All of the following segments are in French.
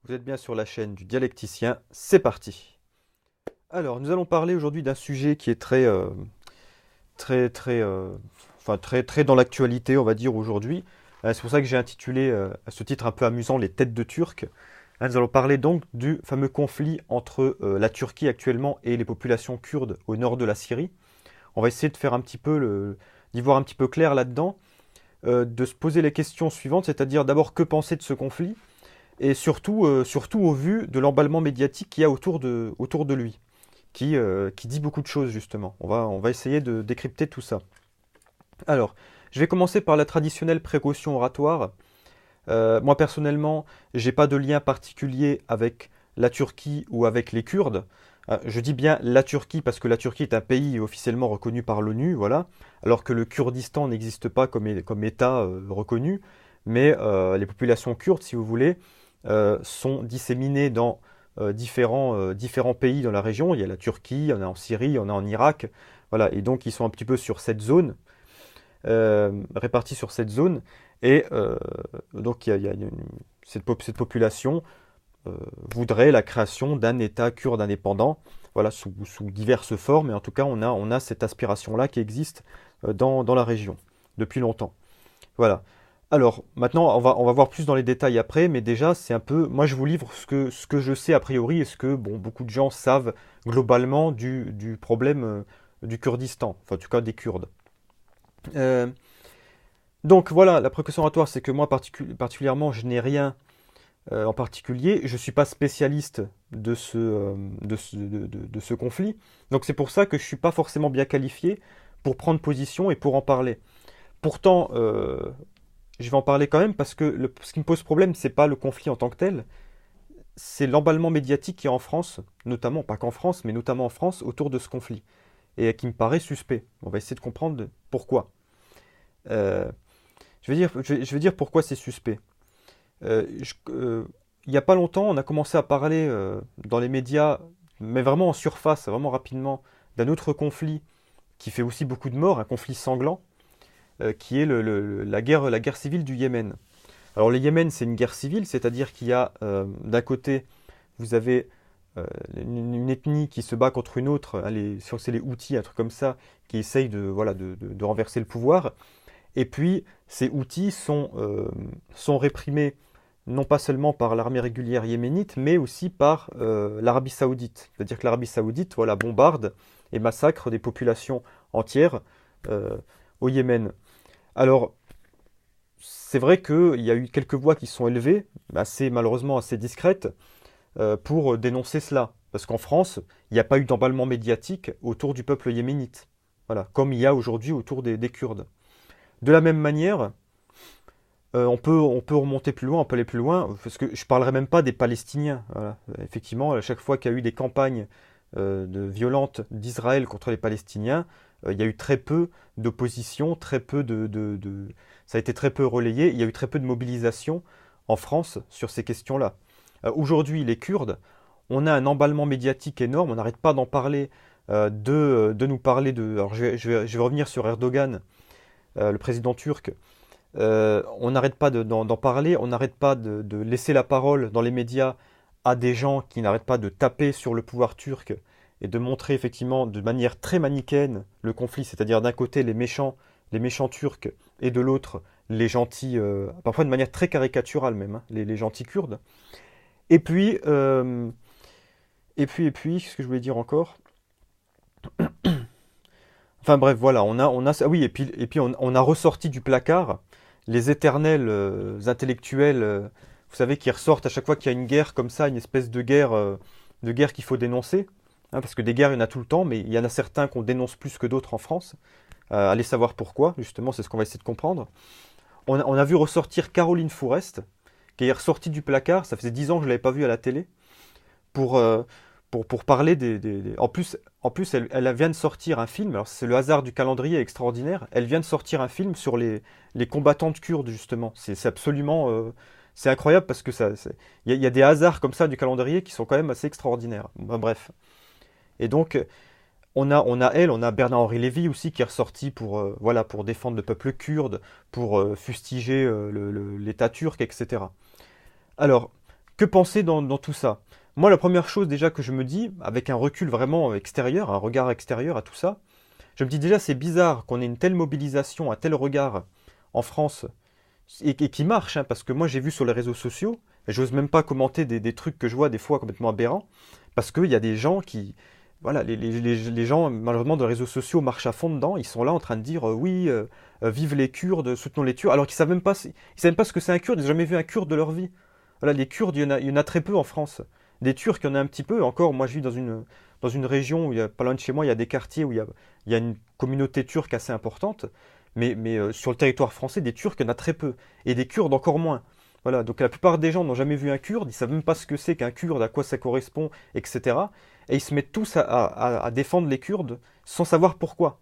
Vous êtes bien sur la chaîne du dialecticien, c'est parti. Alors, nous allons parler aujourd'hui d'un sujet qui est très, très, très dans l'actualité, on va dire aujourd'hui. C'est pour ça que j'ai intitulé à ce titre un peu amusant les têtes de Turcs. Nous allons parler donc du fameux conflit entre la Turquie actuellement et les populations kurdes au nord de la Syrie. On va essayer de faire un petit peu d'y voir un petit peu clair là-dedans, de se poser les questions suivantes, c'est-à-dire d'abord que penser de ce conflit et surtout au vu de l'emballement médiatique qu'il y a autour de lui, qui dit beaucoup de choses justement. On va essayer de décrypter tout ça. Alors, je vais commencer par la traditionnelle précaution oratoire. Moi personnellement, j'ai pas de lien particulier avec la Turquie ou avec les Kurdes. Je dis bien la Turquie parce que la Turquie est un pays officiellement reconnu par l'ONU, voilà, alors que le Kurdistan n'existe pas comme État reconnu, mais les populations kurdes, si vous voulez, sont disséminés dans différents pays dans la région. Il y a la Turquie, il y en a en Syrie, il y en a en Irak. Voilà, et donc ils sont un petit peu sur cette zone, répartis sur cette zone. Et donc cette population euh, voudrait la création d'un État kurde indépendant, voilà, sous diverses formes. Et en tout cas, on a cette aspiration-là qui existe dans la région depuis longtemps. Voilà. Alors, maintenant, on va voir plus dans les détails après, mais déjà, c'est un peu. Moi, je vous livre ce que je sais a priori et ce que bon, beaucoup de gens savent globalement du problème du Kurdistan, enfin, en tout cas des Kurdes. Euh, donc, voilà, la précaution oratoire, c'est que moi, particulièrement, je n'ai rien en particulier. Je ne suis pas spécialiste de ce conflit. Donc, c'est pour ça que je ne suis pas forcément bien qualifié pour prendre position et pour en parler. Pourtant, je vais en parler quand même parce que ce qui me pose problème, c'est pas le conflit en tant que tel, c'est l'emballement médiatique qui est en France, notamment, pas qu'en France, mais notamment en France, autour de ce conflit, et qui me paraît suspect. On va essayer de comprendre pourquoi. Euh, je vais dire pourquoi c'est suspect. Il n'y a pas longtemps, on a commencé à parler dans les médias, mais vraiment en surface, vraiment rapidement, d'un autre conflit qui fait aussi beaucoup de morts, un conflit sanglant, qui est la guerre civile du Yémen. Alors le Yémen, c'est une guerre civile, c'est-à-dire qu'il y a d'un côté, vous avez une ethnie qui se bat contre une autre, hein, je crois que c'est les Houthis, un truc comme ça, qui essayent voilà, de renverser le pouvoir. Et puis ces Houthis sont réprimés non pas seulement par l'armée régulière yéménite, mais aussi par l'Arabie Saoudite. C'est-à-dire que l'Arabie Saoudite, voilà, bombarde et massacre des populations entières euh, au Yémen. Alors, c'est vrai qu'il y a eu quelques voix qui sont élevées, malheureusement assez discrètes, pour dénoncer cela. Parce qu'en France, il n'y a pas eu d'emballement médiatique autour du peuple yéménite. Voilà, comme il y a aujourd'hui autour des Kurdes. De la même manière, on peut remonter plus loin, on peut aller plus loin, parce que je ne parlerai même pas des Palestiniens. Voilà. Effectivement, à chaque fois qu'il y a eu des campagnes violentes d'Israël contre les Palestiniens, il y a eu très peu d'opposition, très peu ça a été très peu relayé, il y a eu très peu de mobilisation en France sur ces questions-là. Aujourd'hui, les Kurdes, on a un emballement médiatique énorme, on n'arrête pas d'en parler, de nous parler de. Alors je vais revenir sur Erdogan, le président turc. On n'arrête pas d'en parler, on n'arrête pas de laisser la parole dans les médias à des gens qui n'arrêtent pas de taper sur le pouvoir turc et de montrer effectivement de manière très manichéenne le conflit, c'est-à-dire d'un côté les méchants turcs et de l'autre les gentils, parfois de manière très caricaturale même, hein, les gentils kurdes. Et puis, qu'est-ce que je voulais dire encore? Enfin bref, voilà, ah oui, et puis on a ressorti du placard les éternels intellectuels, vous savez, qui ressortent à chaque fois qu'il y a une guerre comme ça, une espèce de guerre qu'il faut dénoncer, hein, parce que des guerres, il y en a tout le temps, mais il y en a certains qu'on dénonce plus que d'autres en France. Allez savoir pourquoi, justement, c'est ce qu'on va essayer de comprendre. On a vu ressortir Caroline Fourest, qui est ressortie du placard, ça faisait 10 ans que je ne l'avais pas vue à la télé, pour, euh, pour parler En plus, elle vient de sortir un film, alors c'est le hasard du calendrier extraordinaire, elle vient de sortir un film sur les combattantes kurdes, justement. C'est absolument. C'est incroyable parce que il y a des hasards comme ça du calendrier qui sont quand même assez extraordinaires. Ben, bref. Et donc, on a Bernard-Henri Lévy aussi qui est ressorti voilà, pour défendre le peuple kurde, pour fustiger l'État turc, etc. Alors, Que penser dans tout ça? Moi, la première chose déjà que je me dis, avec un recul vraiment extérieur, un regard extérieur à tout ça, je me dis déjà c'est bizarre qu'on ait une telle mobilisation, un tel regard en France, et qui marche, hein, parce que moi j'ai vu sur les réseaux sociaux, et j'ose même pas commenter des trucs que je vois des fois complètement aberrants, parce qu'il y a des gens qui, voilà, les gens malheureusement de réseaux sociaux marchent à fond dedans, ils sont là en train de dire oui, vive les Kurdes, soutenons les Turcs, alors qu'ils savent même pas, ils savent même pas ce que c'est un Kurde, ils n'ont jamais vu un Kurde de leur vie. Voilà, les Kurdes, il y en a très peu en France. Des Turcs, il y en a un petit peu. Encore, moi, je vis dans une région où, pas loin de chez moi, il y a des quartiers où il y a une communauté turque assez importante. Mais sur le territoire français, des Turcs, il y en a très peu. Et des Kurdes, encore moins. Voilà, donc la plupart des gens n'ont jamais vu un Kurde, ils savent même pas ce que c'est qu'un Kurde, à quoi ça correspond, etc. Et ils se mettent tous à défendre les Kurdes sans savoir pourquoi.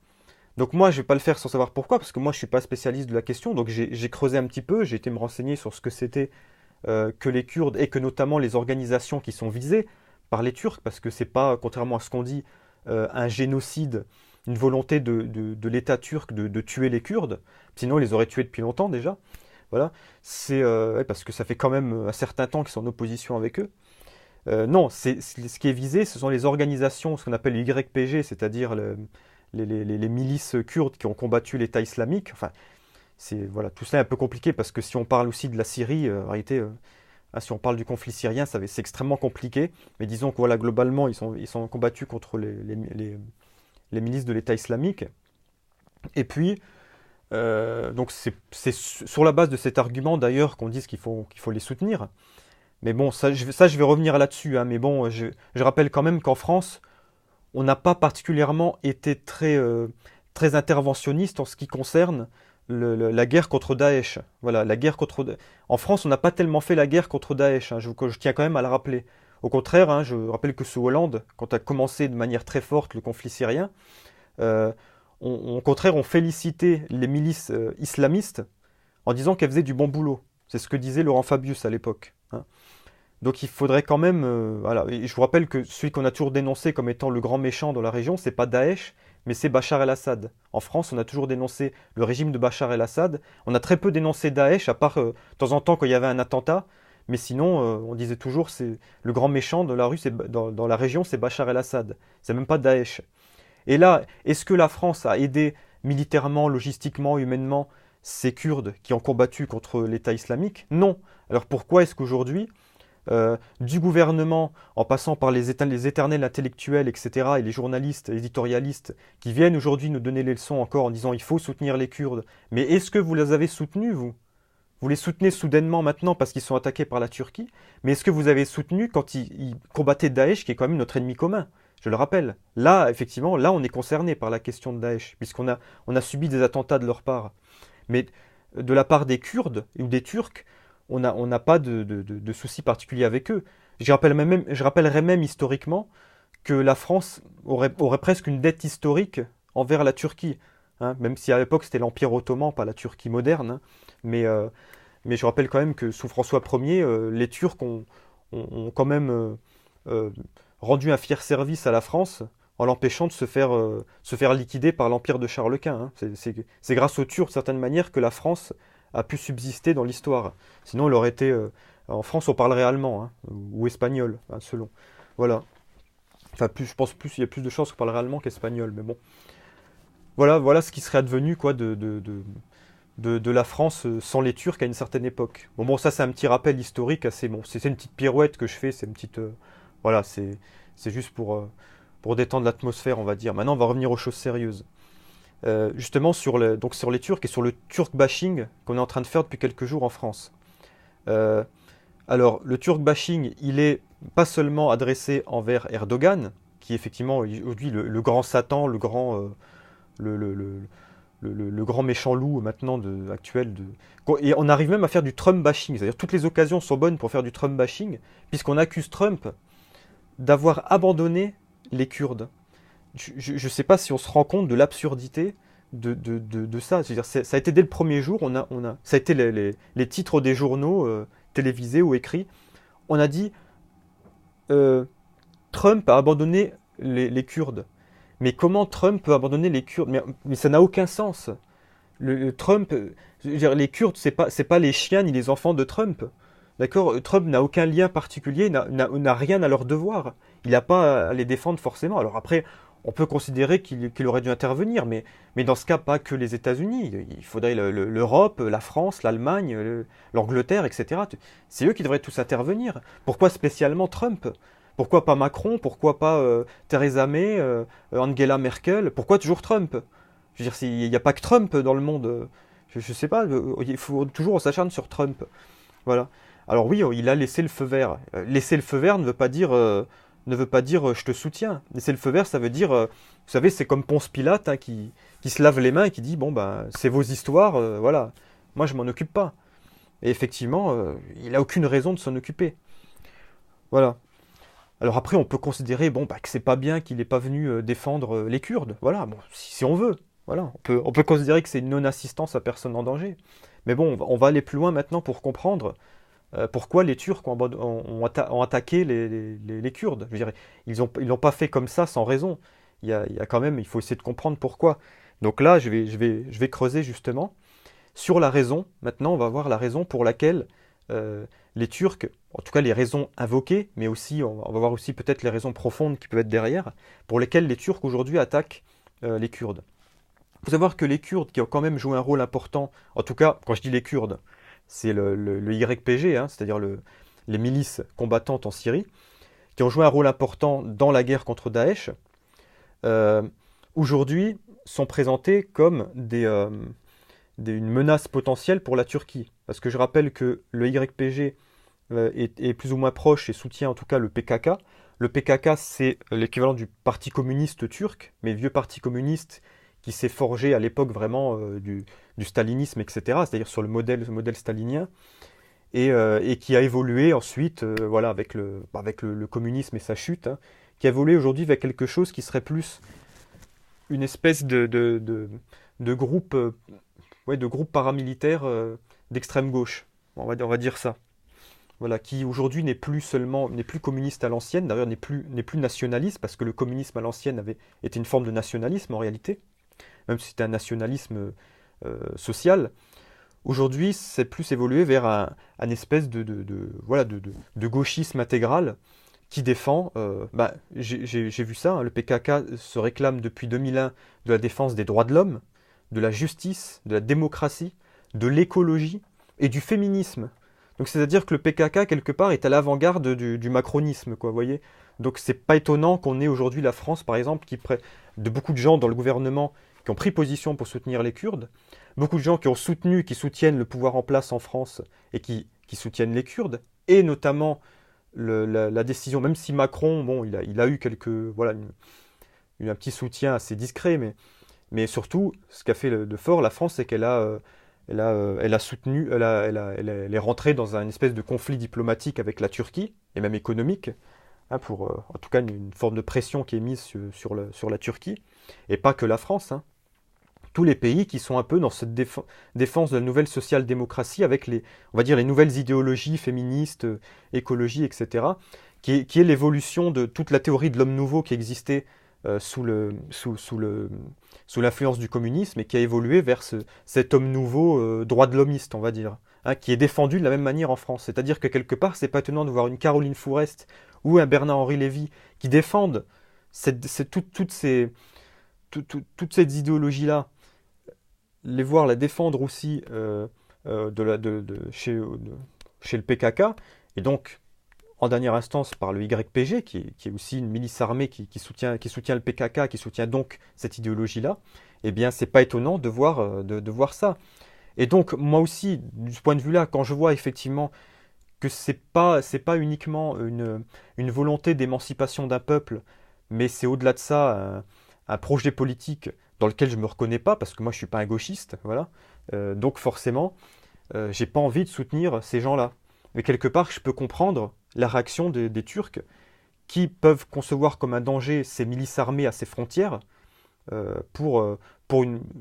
Donc moi, je vais pas le faire sans savoir pourquoi, parce que moi, je suis pas spécialiste de la question. Donc j'ai creusé un petit peu, j'ai été me renseigner sur ce que c'était que les Kurdes et que notamment les organisations qui sont visées par les Turcs, parce que c'est pas, contrairement à ce qu'on dit, un génocide, une volonté de l'État turc de tuer les Kurdes, sinon ils les auraient tués depuis longtemps déjà. Voilà, c'est ouais, parce que ça fait quand même un certain temps qu'ils sont en opposition avec eux. Non, ce qui est visé, ce sont les organisations, ce qu'on appelle les YPG, c'est-à-dire les milices kurdes qui ont combattu l'État islamique. Enfin, voilà, tout cela est un peu compliqué parce que si on parle aussi de la Syrie, en réalité, si on parle du conflit syrien, c'est extrêmement compliqué. Mais disons que voilà, globalement, ils sont combattus contre les milices de l'État islamique. Et puis, donc c'est sur la base de cet argument d'ailleurs qu'on dise qu'il faut les soutenir. Mais bon, je vais revenir là-dessus, hein. Mais bon, je rappelle quand même qu'en France, on n'a pas particulièrement été très interventionniste en ce qui concerne la guerre contre Daesh. Voilà, la guerre contre. En France, on n'a pas tellement fait la guerre contre Daesh, hein, je tiens quand même à le rappeler. Au contraire, hein, je rappelle que sous Hollande, quand a commencé de manière très forte le conflit syrien, euh, au contraire, on félicitait les milices islamistes en disant qu'elles faisaient du bon boulot. C'est ce que disait Laurent Fabius à l'époque, hein. Donc il faudrait quand même, voilà. Et je vous rappelle que celui qu'on a toujours dénoncé comme étant le grand méchant dans la région, c'est pas Daesh, mais c'est Bachar el-Assad. En France, on a toujours dénoncé le régime de Bachar el-Assad. On a très peu dénoncé Daesh, à part de temps en temps quand il y avait un attentat. Mais sinon, on disait toujours c'est le grand méchant de la rue, dans la région, c'est Bachar el-Assad. C'est même pas Daesh. Et là, est-ce que la France a aidé militairement, logistiquement, humainement ces Kurdes qui ont combattu contre l'État islamique? Non. Alors pourquoi est-ce qu'aujourd'hui du gouvernement, en passant par les éternels intellectuels, etc., et les journalistes, éditorialistes, qui viennent aujourd'hui nous donner les leçons encore en disant il faut soutenir les Kurdes. Mais est-ce que vous les avez soutenus, vous? Vous les soutenez soudainement maintenant parce qu'ils sont attaqués par la Turquie, mais est-ce que vous avez soutenu quand ils combattaient Daesh, qui est quand même notre ennemi commun? Je le rappelle. Là, effectivement, là, on est concerné par la question de Daesh, on a subi des attentats de leur part. Mais de la part des Kurdes ou des Turcs, on n'a pas de soucis particuliers avec eux. Je rappellerai même historiquement que la France aurait presque une dette historique envers la Turquie, hein, même si à l'époque c'était l'Empire ottoman, pas la Turquie moderne, hein. mais, euh, mais je rappelle quand même que sous François Ier, les Turcs ont quand même euh, rendu un fier service à la France en l'empêchant de se faire liquider par l'Empire de Charles Quint, hein. C'est grâce aux Turcs, de certaine manière, que la France a pu subsister dans l'histoire. Sinon, elle aurait été... en France, on parlerait allemand, hein, ou espagnol, hein, selon. Voilà. Enfin, je pense plus, il y a plus de chances qu'on parlerait allemand qu'espagnol, mais bon. Voilà ce qui serait advenu, quoi, de la France sans les Turcs à une certaine époque. Bon, ça, c'est un petit rappel historique assez... Bon, c'est une petite pirouette que je fais, c'est une petite... voilà, c'est juste pour détendre l'atmosphère, on va dire. Maintenant, on va revenir aux choses sérieuses. Justement donc sur les Turcs et sur le Turk bashing qu'on est en train de faire depuis quelques jours en France. Alors, le Turk bashing, il est pas seulement adressé envers Erdogan, qui est effectivement aujourd'hui le grand Satan, le grand méchant loup maintenant actuel. Et on arrive même à faire du Trump bashing, c'est-à-dire toutes les occasions sont bonnes pour faire du Trump bashing, puisqu'on accuse Trump d'avoir abandonné les Kurdes. Je ne sais pas si on se rend compte de l'absurdité de ça. C'est-à-dire, ça a été dès le premier jour, ça a été les titres des journaux télévisés ou écrits. On a dit Trump a abandonné les Kurdes. Mais comment Trump peut abandonner les Kurdes? Mais ça n'a aucun sens. Trump, je veux dire, les Kurdes, c'est pas les chiens ni les enfants de Trump. D'accord? Trump n'a aucun lien particulier, n'a rien à leur devoir. Il n'a pas à les défendre forcément. Alors après, on peut considérer qu'il aurait dû intervenir, mais dans ce cas, pas que les États-Unis. Il faudrait l'Europe, la France, l'Allemagne, l'Angleterre, etc. C'est eux qui devraient tous intervenir. Pourquoi spécialement Trump? Pourquoi pas Macron? Pourquoi pas Theresa May, Angela Merkel? Pourquoi toujours Trump? Je veux dire, il n'y a pas que Trump dans le monde. Je ne sais pas, il faut toujours on s'acharne sur Trump. Voilà. Alors oui, il a laissé le feu vert. Laisser le feu vert ne veut pas dire je te soutiens. Laisser le feu vert, ça veut dire, vous savez, c'est comme Ponce Pilate hein, qui se lave les mains et qui dit bon ben c'est vos histoires, voilà. Moi je m'en occupe pas. Et effectivement, il a aucune raison de s'en occuper. Voilà. Alors après, on peut considérer bon bah, que c'est pas bien qu'il n'ait pas venu défendre les Kurdes. Voilà, bon, si on veut. Voilà, on peut considérer que c'est une non-assistance à personne en danger. Mais bon, on va aller plus loin maintenant pour comprendre pourquoi les Turcs ont attaqué les Kurdes. Je dirais, ils l'ont pas fait comme ça sans raison. Il y a quand même, il faut essayer de comprendre pourquoi. Donc là, je vais creuser justement sur la raison. Maintenant, on va voir la raison pour laquelle les Turcs, en tout cas les raisons invoquées, mais aussi, on va voir aussi peut-être les raisons profondes qui peuvent être derrière, pour lesquelles les Turcs aujourd'hui attaquent les Kurdes. Il faut savoir que les Kurdes, qui ont quand même joué un rôle important, en tout cas, quand je dis les Kurdes, c'est le YPG, hein, c'est-à-dire les milices combattantes en Syrie, qui ont joué un rôle important dans la guerre contre Daesh, euh, aujourd'hui sont présentés comme une menace potentielle pour la Turquie. Parce que je rappelle que le YPG est plus ou moins proche et soutient en tout cas le PKK. Le PKK, c'est l'équivalent du Parti communiste turc, mais vieux parti communiste qui s'est forgé à l'époque vraiment du stalinisme, etc., c'est-à-dire sur le modèle stalinien, et qui a évolué ensuite voilà, avec le communisme et sa chute, hein, qui a évolué aujourd'hui vers quelque chose qui serait plus une espèce de groupe, ouais, de groupe paramilitaire d'extrême gauche, on va dire ça. Voilà, qui aujourd'hui n'est plus communiste à l'ancienne, d'ailleurs n'est plus nationaliste, parce que le communisme à l'ancienne avait été une forme de nationalisme en réalité, même si c'était un nationalisme social. Aujourd'hui, c'est plus évolué vers un espèce voilà, de gauchisme intégral qui défend, j'ai vu ça, hein, le PKK se réclame depuis 2001 de la défense des droits de l'homme, de la justice, de la démocratie, de l'écologie et du féminisme. Donc c'est-à-dire que le PKK, quelque part, est à l'avant-garde du macronisme, quoi, vous voyez. Donc c'est pas étonnant qu'on ait aujourd'hui la France, par exemple, de beaucoup de gens dans le gouvernement qui ont pris position pour soutenir les Kurdes, beaucoup de gens qui ont soutenu, qui soutiennent le pouvoir en place en France et qui soutiennent les Kurdes, et notamment la décision, même si Macron, bon, il a eu voilà, un petit soutien assez discret, mais surtout, ce qu'a fait de fort la France, c'est qu'elle a soutenu, elle est rentrée dans un espèce de conflit diplomatique avec la Turquie, et même économique, hein, pour en tout cas une forme de pression qui est mise sur la Turquie, et pas que la France, hein. Tous les pays qui sont un peu dans cette défense de la nouvelle social-démocratie avec on va dire, les nouvelles idéologies féministes, écologie, etc., qui est l'évolution de toute la théorie de l'homme nouveau qui existait sous l'influence du communisme et qui a évolué vers cet homme nouveau droit de l'hommiste, on va dire, hein, qui est défendu de la même manière en France. C'est-à-dire que quelque part, c'est pas étonnant de voir une Caroline Fourest ou un Bernard-Henri Lévy qui défendent toutes ces idéologies-là, les voir la défendre aussi chez le PKK, et donc en dernière instance par le YPG, qui est aussi une milice armée qui soutient le PKK, qui soutient donc cette idéologie-là, eh bien c'est pas étonnant de voir ça. Et donc moi aussi, de ce point de vue-là, quand je vois effectivement que c'est pas uniquement une volonté d'émancipation d'un peuple, mais c'est au-delà de ça un projet politique dans lequel je ne me reconnais pas, parce que moi je ne suis pas un gauchiste, voilà. Donc forcément, j'ai pas envie de soutenir ces gens-là. Mais quelque part, je peux comprendre la réaction des Turcs, qui peuvent concevoir comme un danger ces milices armées à ses frontières, pour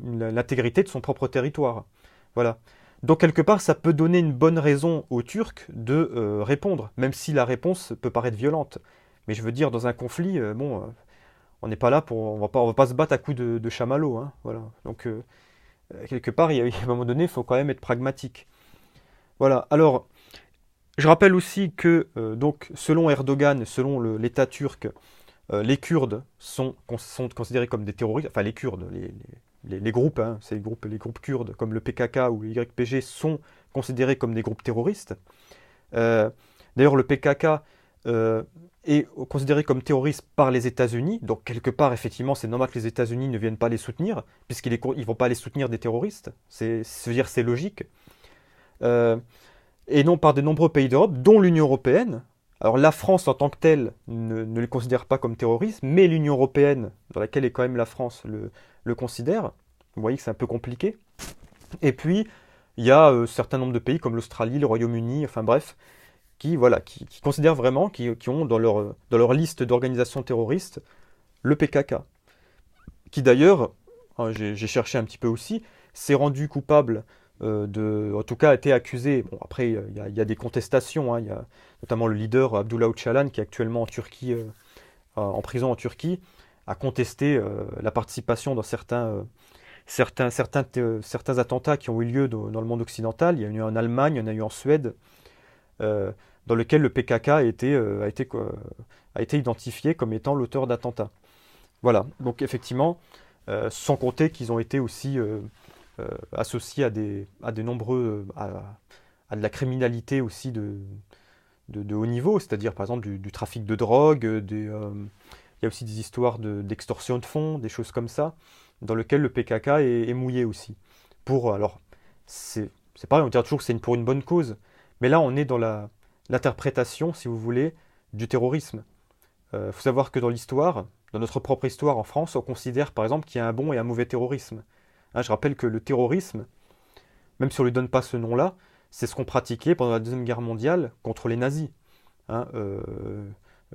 l'intégrité de son propre territoire. Voilà. Donc quelque part, ça peut donner une bonne raison aux Turcs de répondre, même si la réponse peut paraître violente. Mais je veux dire, dans un conflit, bon, on n'est pas là on va pas se battre à coups de chamallow, hein, voilà. Donc quelque part, à un moment donné, il faut quand même être pragmatique. Voilà. Alors, Je rappelle aussi que, donc, selon Erdogan, selon l'État turc, les Kurdes sont considérés comme des terroristes, enfin les Kurdes, les groupes, hein, c'est les groupes kurdes comme le PKK ou le YPG sont considérés comme des groupes terroristes. Euh, D'ailleurs, le PKK euh, est considéré comme terroriste par les États-Unis, donc quelque part, effectivement, c'est normal que les États-Unis ne viennent pas les soutenir, puisqu'ils ne vont pas les soutenir des terroristes, c'est logique. Euh, et non par de nombreux pays d'Europe, dont l'Union européenne. Alors la France en tant que telle ne les considère pas comme terroristes, mais l'Union européenne, dans laquelle est quand même la France, le considère. Vous voyez que c'est un peu compliqué. Et puis, il y a un certain nombre de pays comme l'Australie, le Royaume-Uni, enfin bref, voilà, qui considèrent vraiment, qui ont dans leur liste d'organisations terroristes le PKK. Qui d'ailleurs, hein, j'ai cherché un petit peu aussi, s'est rendu coupable en tout cas a été accusé. Bon, après, il y a des contestations, hein, il y a notamment le leader Abdullah Öcalan qui est actuellement en Turquie, en prison en Turquie, a contesté la participation dans certains attentats qui ont eu lieu dans le monde occidental. Il y en a eu en Allemagne, il y en a eu en Suède, euh, dans lequel le PKK a été identifié comme étant l'auteur d'attentats. Voilà, donc effectivement, sans compter qu'ils ont été aussi associés à des nombreux, à de la criminalité aussi de haut niveau, c'est-à-dire par exemple du trafic de drogue, il y a aussi des histoires d'extorsion de fonds, des choses comme ça, dans lesquelles le PKK est mouillé aussi. Alors, c'est pareil, on dirait toujours que c'est pour une bonne cause, mais là on est dans l'interprétation, si vous voulez, du terrorisme. Il faut savoir que dans l'histoire, dans notre propre histoire en France, on considère par exemple qu'il y a un bon et un mauvais terrorisme. Hein, je rappelle que le terrorisme, même si on ne lui donne pas ce nom-là, c'est ce qu'on pratiquait pendant la Deuxième Guerre mondiale contre les nazis. Hein,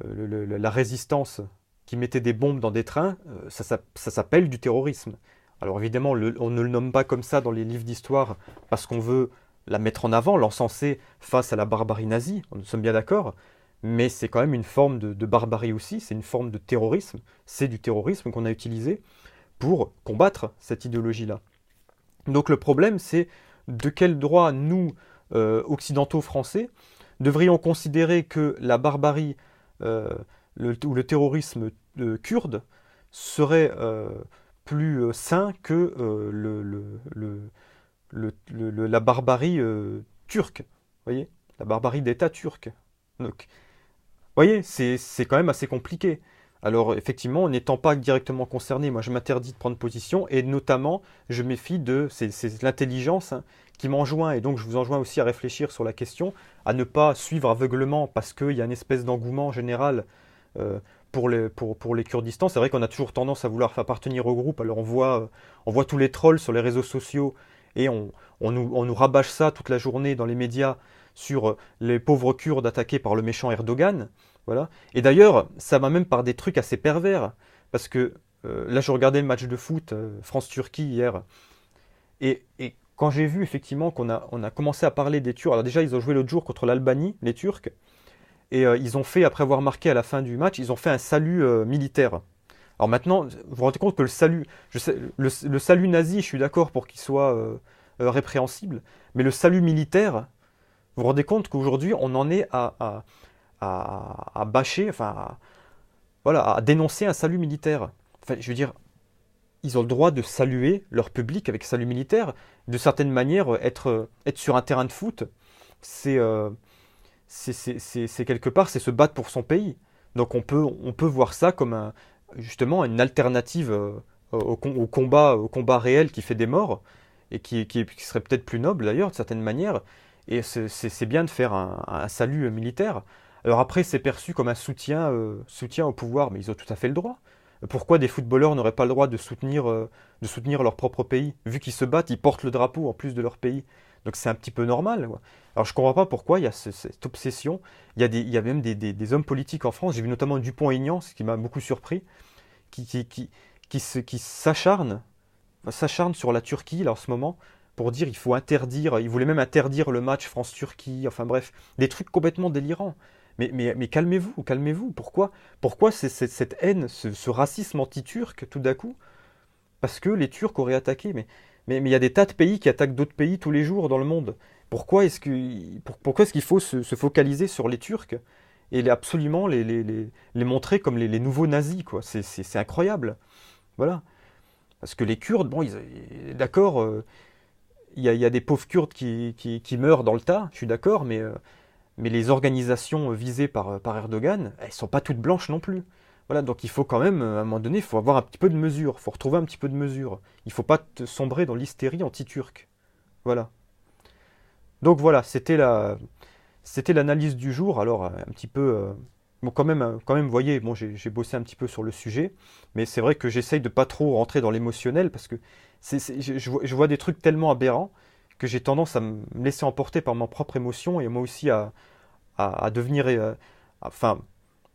la résistance qui mettait des bombes dans des trains, ça s'appelle du terrorisme. Alors évidemment, on ne le nomme pas comme ça dans les livres d'histoire parce qu'on veut la mettre en avant, l'encenser face à la barbarie nazie, nous sommes bien d'accord, mais c'est quand même une forme de barbarie aussi, c'est une forme de terrorisme, c'est du terrorisme qu'on a utilisé pour combattre cette idéologie-là. Donc le problème, c'est de quel droit nous, occidentaux français, devrions considérer que la barbarie ou le terrorisme kurde serait plus sain que la barbarie turque, voyez, la barbarie d'État turc. Donc, voyez, c'est quand même assez compliqué. Alors effectivement, n'étant pas directement concerné, moi je m'interdis de prendre position et notamment je méfie c'est l'intelligence hein, qui m'enjoint et donc je vous enjoins aussi à réfléchir sur la question, à ne pas suivre aveuglement parce qu'il y a une espèce d'engouement général euh, pour les Kurdistan. C'est vrai qu'on a toujours tendance à vouloir appartenir au groupe, alors on voit tous les trolls sur les réseaux sociaux et on nous rabâche ça toute la journée dans les médias sur les pauvres Kurdes attaqués par le méchant Erdogan. Voilà. Et d'ailleurs, ça va même par des trucs assez pervers. Parce que là, je regardais le match de foot France-Turquie hier. Et quand j'ai vu effectivement on a commencé à parler des Turcs. Alors déjà, ils ont joué l'autre jour contre l'Albanie, les Turcs. Et ils ont fait, après avoir marqué à la fin du match, ils ont fait un salut militaire. Alors maintenant, vous vous rendez compte que le salut nazi, je suis d'accord pour qu'il soit répréhensible. Mais le salut militaire, vous vous rendez compte qu'aujourd'hui, on en est à bâcher, enfin, voilà, à dénoncer un salut militaire. Enfin, je veux dire, ils ont le droit de saluer leur public avec salut militaire. De certaine manière, être sur un terrain de foot, c'est quelque part, c'est se battre pour son pays. Donc on peut voir ça comme justement une alternative au combat réel qui fait des morts et qui serait peut-être plus noble d'ailleurs, de certaine manière. Et c'est bien de faire un salut militaire. Alors après, c'est perçu comme un soutien au pouvoir, mais ils ont tout à fait le droit. Pourquoi des footballeurs n'auraient pas le droit de soutenir leur propre pays? Vu qu'ils se battent, ils portent le drapeau en plus de leur pays. Donc c'est un petit peu normal, quoi. Alors je ne comprends pas pourquoi il y a cette obsession. Il y a même des hommes politiques en France, j'ai vu notamment Dupont-Aignan, ce qui m'a beaucoup surpris, qui s'acharne sur la Turquie là, en ce moment pour dire il faut interdire, il voulait même interdire le match France-Turquie, enfin bref, des trucs complètement délirants. Mais calmez-vous, calmez-vous. Pourquoi cette haine, ce racisme anti-turc tout d'un coup? Parce que les Turcs auraient attaqué. Mais il y a des tas de pays qui attaquent d'autres pays tous les jours dans le monde. Pourquoi est-ce qu'il faut se focaliser sur les Turcs et absolument les montrer comme les nouveaux nazis, quoi. C'est incroyable. Voilà. Parce que les Kurdes, bon, d'accord, il y a des pauvres Kurdes qui meurent dans le tas, je suis d'accord, mais les organisations visées par Erdogan, elles sont pas toutes blanches non plus. Voilà, donc il faut quand même, à un moment donné, il faut avoir un petit peu de mesure, il faut retrouver un petit peu de mesure. Il faut pas sombrer dans l'hystérie anti-turque. Voilà. Donc voilà, c'était l'analyse du jour. Alors un petit peu, bon quand même, vous voyez, bon j'ai bossé un petit peu sur le sujet, mais c'est vrai que j'essaye de pas trop rentrer dans l'émotionnel parce que je vois des trucs tellement aberrants que j'ai tendance à me laisser emporter par ma propre émotion et moi aussi à devenir, enfin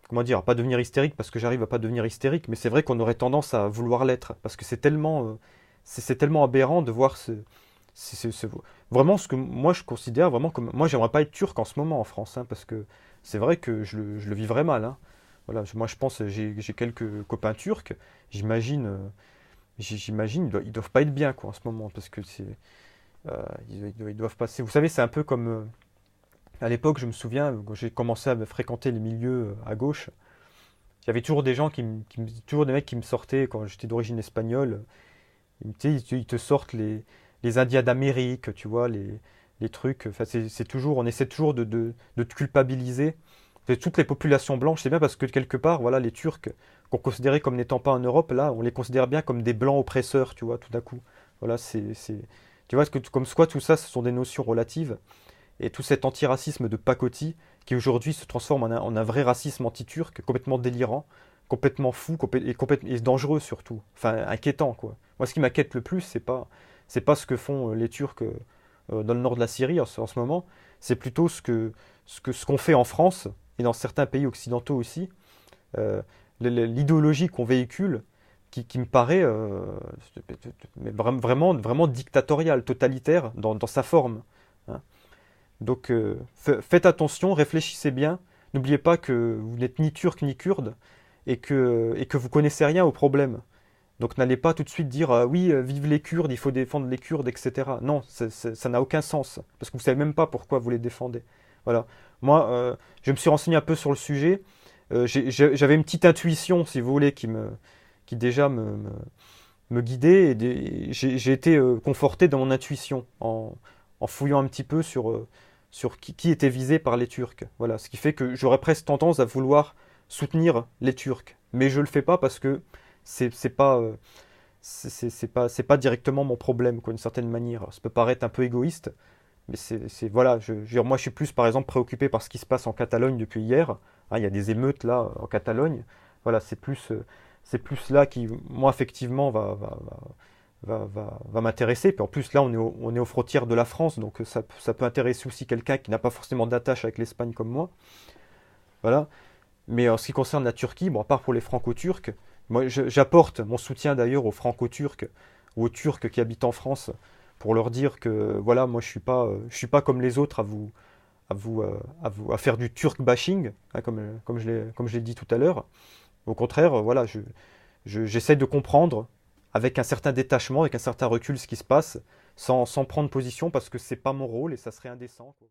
comment dire, à pas devenir hystérique parce que j'arrive à pas devenir hystérique, mais c'est vrai qu'on aurait tendance à vouloir l'être parce que c'est tellement aberrant de voir c'est vraiment ce que moi je considère vraiment comme. Moi, j'aimerais pas être turc en ce moment en France, hein, parce que c'est vrai que je le vivrais mal, hein. Voilà, moi je pense, j'ai quelques copains turcs, j'imagine, j'imagine, ils doivent pas être bien quoi en ce moment, parce que ils doivent passer. Vous savez, c'est un peu comme à l'époque, je me souviens, quand j'ai commencé à me fréquenter les milieux à gauche, il y avait toujours des gens toujours des mecs qui me sortaient quand j'étais d'origine espagnole. Tu sais, ils te sortent les Indiens d'Amérique, tu vois, les trucs. Enfin, c'est toujours, on essaie toujours de te culpabiliser. Toutes les populations blanches, c'est bien parce que quelque part, voilà, les Turcs qu'on considérait comme n'étant pas en Europe, là, on les considère bien comme des blancs oppresseurs, tu vois, tout d'un coup. Voilà, tu vois, comme quoi tout ça, ce sont des notions relatives. Et tout cet antiracisme de pacotille qui aujourd'hui se transforme en un vrai racisme anti-turc, complètement délirant, complètement fou et dangereux surtout. Enfin, inquiétant, quoi. Moi, ce qui m'inquiète le plus, c'est pas ce que font les Turcs dans le nord de la Syrie en ce moment, c'est plutôt ce qu'on fait en France et dans certains pays occidentaux aussi. Euh, L'idéologie qu'on véhicule, qui me paraît mais vraiment, vraiment dictatoriale, totalitaire dans sa forme, hein. Donc faites attention, réfléchissez bien. N'oubliez pas que vous n'êtes ni turc ni kurde et que vous connaissez rien au problème. Donc n'allez pas tout de suite dire oui, vive les Kurdes, il faut défendre les Kurdes, etc. Non, ça n'a aucun sens parce que vous savez même pas pourquoi vous les défendez. Voilà. Moi, je me suis renseigné un peu sur le sujet. J'avais une petite intuition, si vous voulez, qui déjà me guidait et j'ai été conforté dans mon intuition en fouillant un petit peu sur qui était visé par les Turcs. Voilà, ce qui fait que j'aurais presque tendance à vouloir soutenir les Turcs, mais je le fais pas parce que c'est pas c'est pas directement mon problème quoi, d'une certaine manière. Ça peut paraître un peu égoïste, mais voilà, moi je suis plus par exemple préoccupé par ce qui se passe en Catalogne depuis hier. Hein, il y a des émeutes là en Catalogne. Voilà, c'est plus là qui moi effectivement va m'intéresser. Puis en plus, là, on est aux frontières de la France, donc ça peut intéresser aussi quelqu'un qui n'a pas forcément d'attache avec l'Espagne comme moi. Voilà. Mais en ce qui concerne la Turquie, bon, à part pour les franco-turcs, moi j'apporte mon soutien d'ailleurs aux franco-turcs ou aux Turcs qui habitent en France pour leur dire que voilà, moi je suis pas comme les autres à faire du turc bashing, hein, comme je l'ai dit tout à l'heure. Au contraire, voilà, j'essaie de comprendre avec un certain détachement, avec un certain recul ce qui se passe, sans prendre position parce que c'est pas mon rôle et ça serait indécent, quoi.